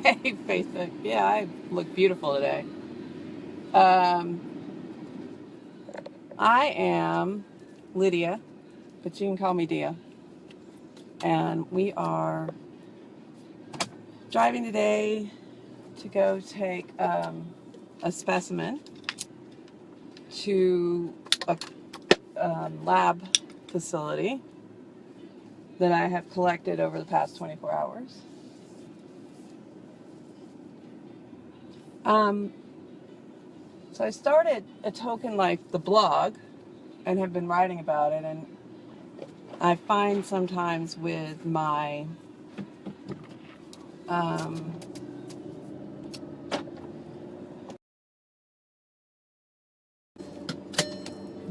Hey, Facebook. Yeah, I look beautiful today. Um, I am Lydia, but you can call me Dia. And we are driving today to go take a specimen to a lab facility that I have collected over the past 24 hours. So I started IntroTokenLife, the blog, and have been writing about it. And I find sometimes with my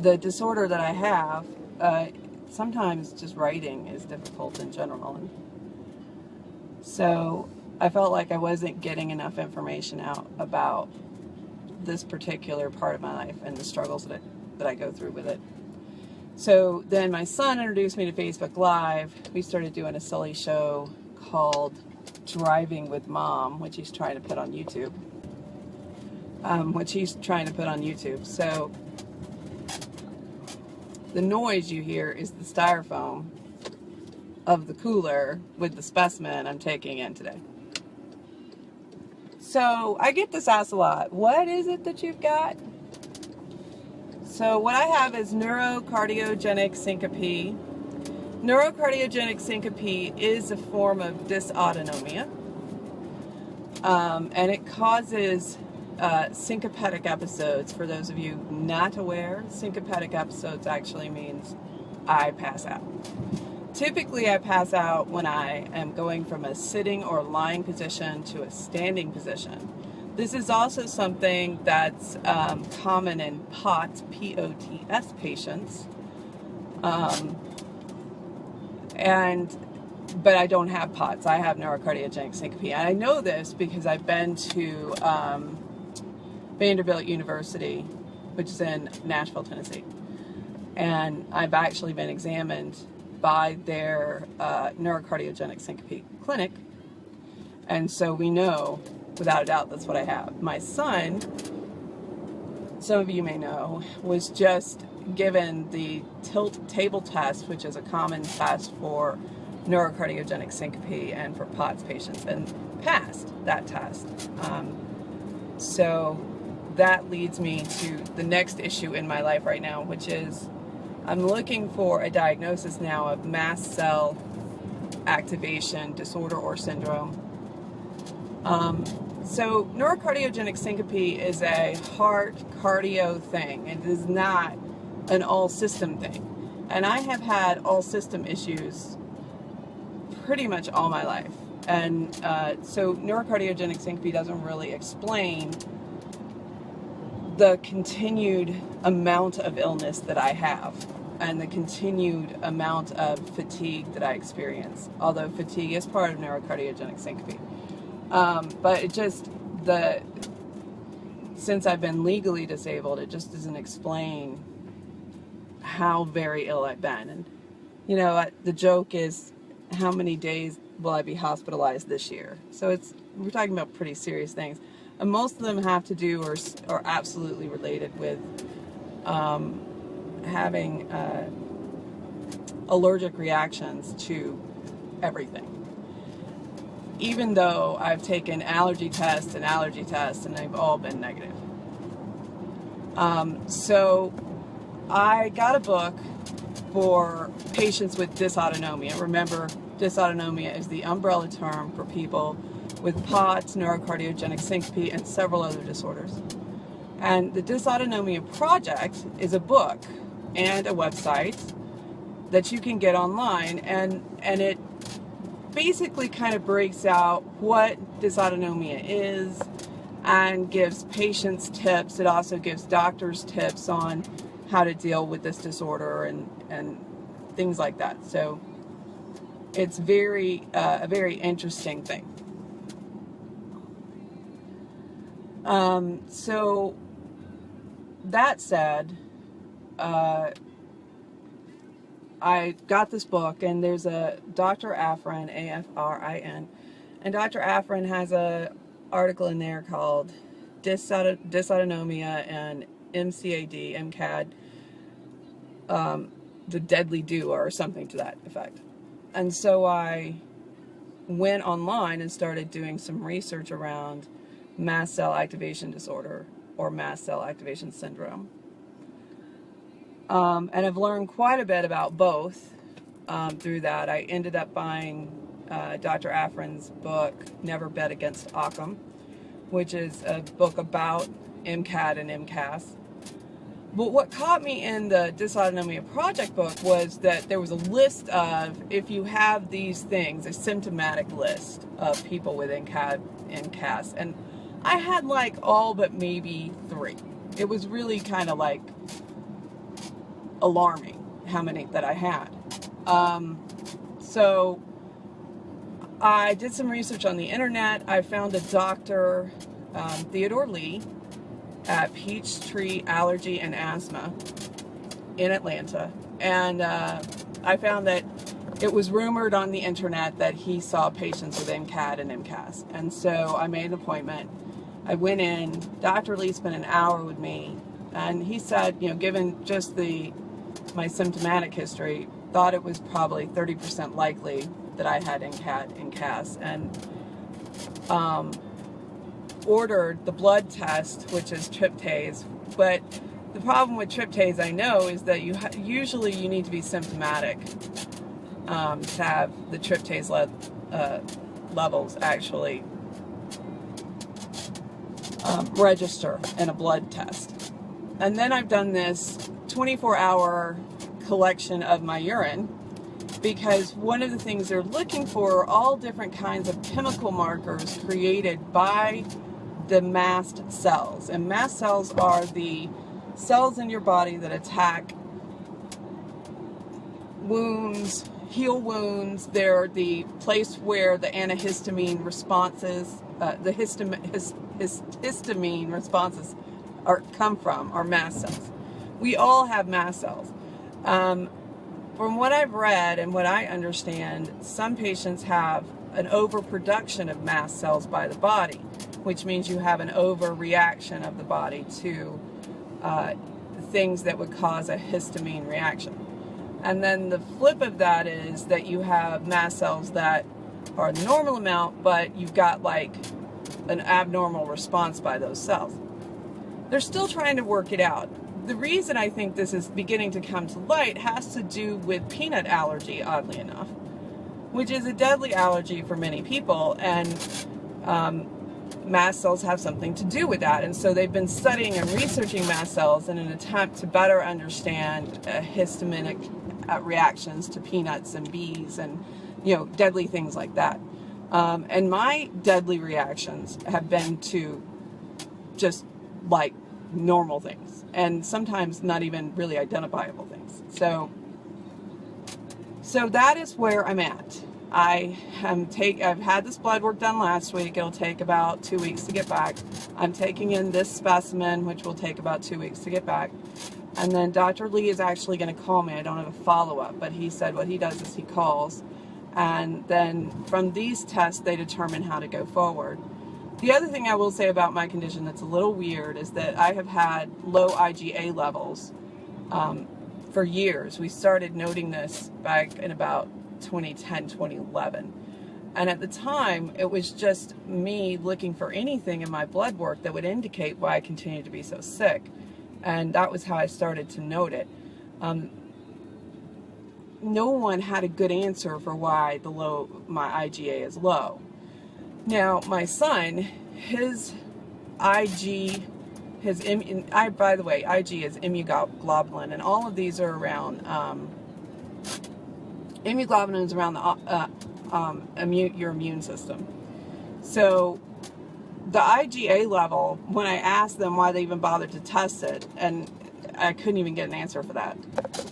the disorder that I have, sometimes just writing is difficult in general. And so I felt like I wasn't getting enough information out about this particular part of my life and the struggles that I go through with it. So then my son introduced me to Facebook Live. We started doing a silly show called Driving with Mom, which he's trying to put on YouTube. So the noise you hear is the styrofoam of the cooler with the specimen I'm taking in today. So I get this asked a lot. What is it that you've got? So what I have is neurocardiogenic syncope. Neurocardiogenic syncope is a form of dysautonomia, and it causes syncopatic episodes. For those of you not aware, syncopatic episodes actually means I pass out. Typically, I pass out when I am going from a sitting or lying position to a standing position. This is also something that's common in POTS, P-O-T-S patients. But I don't have POTS. I have neurocardiogenic syncope. And I know this because I've been to Vanderbilt University, which is in Nashville, Tennessee. And I've actually been examined by their neurocardiogenic syncope clinic. And so we know, without a doubt, that's what I have. My son, some of you may know, was just given the tilt table test, which is a common test for neurocardiogenic syncope and for POTS patients, and passed that test. So that leads me to the next issue in my life right now, which is I'm looking for a diagnosis now of mast cell activation disorder or syndrome. So neurocardiogenic syncope is a heart cardio thing. It is not an all system thing. And I have had all system issues pretty much all my life. And so neurocardiogenic syncope doesn't really explain the continued amount of illness that I have and the continued amount of fatigue that I experience, although fatigue is part of neurocardiogenic syncope. But it just, since I've been legally disabled, it just doesn't explain how very ill I've been. And, you know, the joke is, how many days will I be hospitalized this year? So we're talking about pretty serious things. And most of them have to do or are absolutely related with having allergic reactions to everything. Even though I've taken allergy tests, and they've all been negative. So I got a book for patients with dysautonomia. Remember, dysautonomia is the umbrella term for people with POTS, neurocardiogenic syncope, and several other disorders. And the Dysautonomia Project is a book and a website that you can get online, and it basically kind of breaks out what dysautonomia is and gives patients tips. It also gives doctors tips on how to deal with this disorder and things like that. So it's a very interesting thing. So that said, I got this book, and there's a Dr. Afrin, A-F-R-I-N, And Dr. Afrin has a article in there called Dysautonomia and MCAD, the deadly duo or something to that effect. And so I went online and started doing some research around mast cell activation disorder or mast cell activation syndrome. And I've learned quite a bit about both through that. I ended up buying Dr. Afrin's book, Never Bet Against Occam, which is a book about MCAD and MCAS. But what caught me in the Dysautonomia Project book was that there was a list of, if you have these things, a symptomatic list of people with MCAD and MCAS. And I had like all but maybe 3. It was really kind of like alarming how many that I had. So I did some research on the internet. I found a doctor, Theodore Lee, at Peachtree Allergy and Asthma in Atlanta. And I found that it was rumored on the internet that he saw patients with MCAD and MCAS. And so I made an appointment. I went in. Dr. Lee spent an hour with me. And he said, you know, given just my symptomatic history, thought it was probably 30% likely that I had MCAD and MCAS. And ordered the blood test, which is tryptase. But the problem with tryptase, I know, is that usually you need to be symptomatic to have the tryptase levels actually register in a blood test. And then I've done this 24-hour collection of my urine, because one of the things they're looking for are all different kinds of chemical markers created by the mast cells. And mast cells are the cells in your body that attack wounds, heal wounds. They're the place where the antihistamine responses, the histamine responses come from, are mast cells. We all have mast cells. From what I've read and what I understand, some patients have an overproduction of mast cells by the body, which means you have an overreaction of the body to things that would cause a histamine reaction. And then the flip of that is that you have mast cells that are the normal amount, but you've got like an abnormal response by those cells. They're still trying to work it out. The reason I think this is beginning to come to light has to do with peanut allergy, oddly enough, which is a deadly allergy for many people, and mast cells have something to do with that. And so they've been studying and researching mast cells in an attempt to better understand histaminic reactions to peanuts and bees and, you know, deadly things like that. And my deadly reactions have been to just like normal things, and sometimes not even really identifiable things. So that is where I'm at. I've had this blood work done last week. It'll take about 2 weeks to get back. I'm taking in this specimen, which will take about 2 weeks to get back. And then Dr. Lee is actually going to call me. I don't have a follow-up, but he said what he does is he calls. And then from these tests, they determine how to go forward. The other thing I will say about my condition that's a little weird is that I have had low IgA levels for years. We started noting this back in about 2010, 2011. And at the time, it was just me looking for anything in my blood work that would indicate why I continued to be so sick. And that was how I started to note it. No one had a good answer for why my IgA is low. Now, my son, his IG, by the way, IG is immunoglobulin, and all of these are around, immunoglobulin is around your immune system. So the IgA level, when I asked them why they even bothered to test it, and I couldn't even get an answer for that.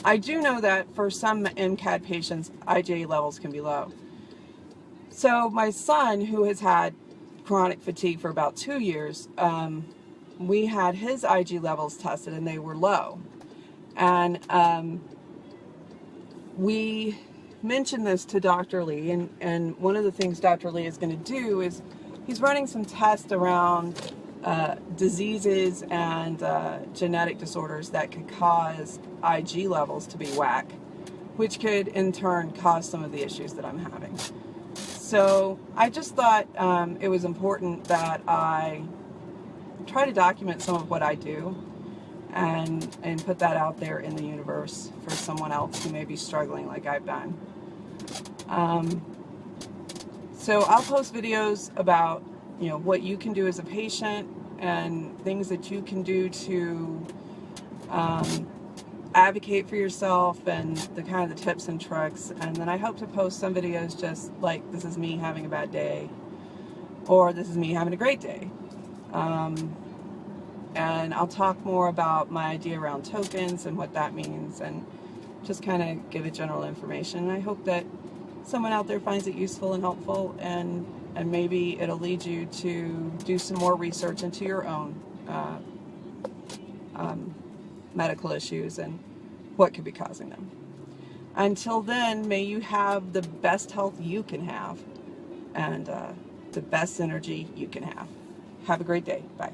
I do know that for some MCAD patients, IgA levels can be low. So my son, who has had chronic fatigue for about 2 years, we had his IG levels tested and they were low. And we mentioned this to Dr. Lee, and one of the things Dr. Lee is going to do is he's running some tests around diseases and genetic disorders that could cause Ig levels to be whack, which could in turn cause some of the issues that I'm having. So I just thought it was important that I try to document some of what I do and put that out there in the universe for someone else who may be struggling like I've done. So I'll post videos about, you know, what you can do as a patient and things that you can do to advocate for yourself and the kind of the tips and tricks. And then I hope to post some videos just like, this is me having a bad day, or this is me having a great day. And I'll talk more about my idea around tokens and what that means, and just kind of give it general information. And I hope that someone out there finds it useful and helpful, and maybe it'll lead you to do some more research into your own medical issues and what could be causing them. Until then, may you have the best health you can have and the best energy you can have. Have a great day. Bye.